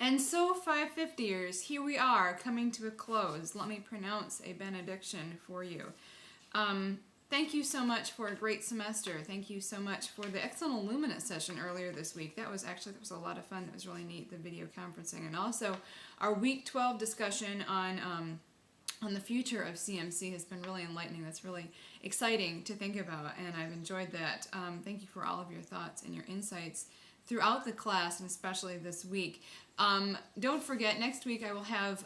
And so, 550ers, here we are coming to a close. Let me pronounce a benediction for you. Thank you so much for a great semester. Thank you so much for the excellent Illumina session earlier this week. That was a lot of fun. That was really neat, the video conferencing. And also, our week 12 discussion on the future of CMC has been really enlightening. That's really exciting to think about, and I've enjoyed that. Thank you for all of your thoughts and your insights throughout the class, and especially this week. Don't forget, next week I will have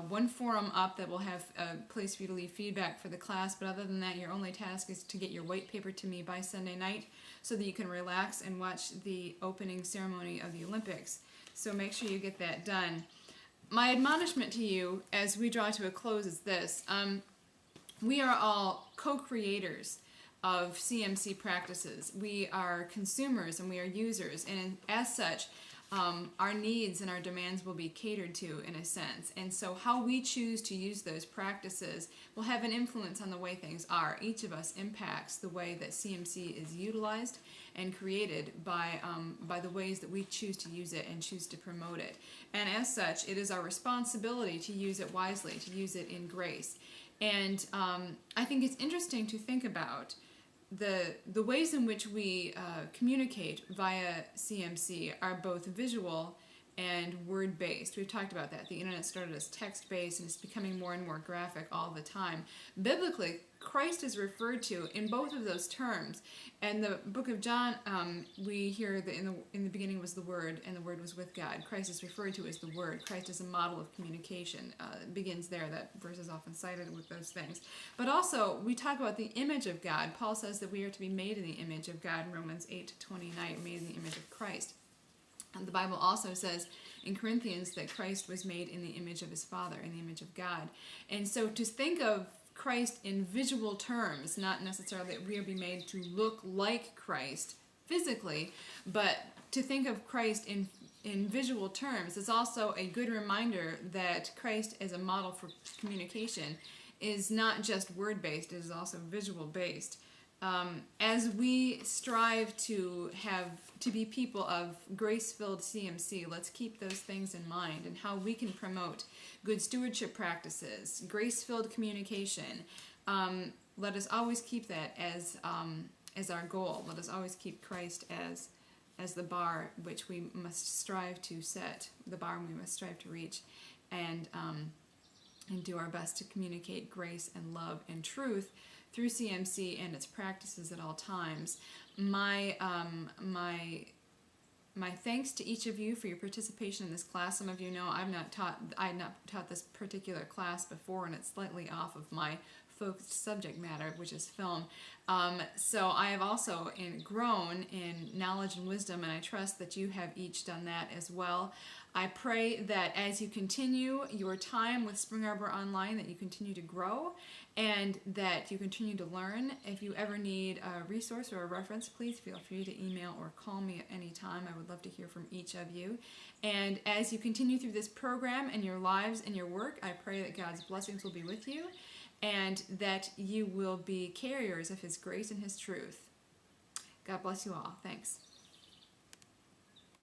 one forum up that will have a place for you to leave feedback for the class, but other than that, your only task is to get your white paper to me by Sunday night so that you can relax and watch the opening ceremony of the Olympics. So make sure you get that done. My admonishment to you as we draw to a close is this. We are all co-creators of CMC practices. We are consumers and we are users, and as such, our needs and our demands will be catered to in a sense. And so how we choose to use those practices will have an influence on the way things are. Each of us impacts the way that CMC is utilized and created by the ways that we choose to use it and choose to promote it. And as such, it is our responsibility to use it wisely, to use it in grace. And I think it's interesting to think about the ways in which we communicate via CMC are both visual and word-based. We've talked about that. The internet started as text-based and it's becoming more and more graphic all the time. Biblically, Christ is referred to in both of those terms. And the book of John, we hear that in the beginning was the Word, and the Word was with God. Christ is referred to as the Word. Christ is a model of communication. It begins there. That verse is often cited with those things. But also, we talk about the image of God. Paul says that we are to be made in the image of God in Romans 8:29, made in the image of Christ. And the Bible also says in Corinthians that Christ was made in the image of his Father, in the image of God. And so to think of Christ in visual terms, not necessarily that we are being made to look like Christ physically, but to think of Christ in visual terms is also a good reminder that Christ as a model for communication is not just word-based, it is also visual-based. As we strive to be people of grace-filled CMC, let's keep those things in mind and how we can promote good stewardship practices, grace-filled communication. Let us always keep that as our goal. Let us always keep Christ as the bar which we must strive to set, the bar we must strive to reach, and do our best to communicate grace and love and truth through CMC and its practices at all times. My thanks to each of you for your participation in this class. Some of you know I had not taught this particular class before, and it's slightly off of my focused subject matter, which is film. So I have also grown in knowledge and wisdom, and I trust that you have each done that as well. I pray that as you continue your time with Spring Arbor Online, that you continue to grow and that you continue to learn. If you ever need a resource or a reference, please feel free to email or call me at any time. I would love to hear from each of you. And as you continue through this program and your lives and your work, I pray that God's blessings will be with you and that you will be carriers of His grace and His truth. God bless you all. Thanks.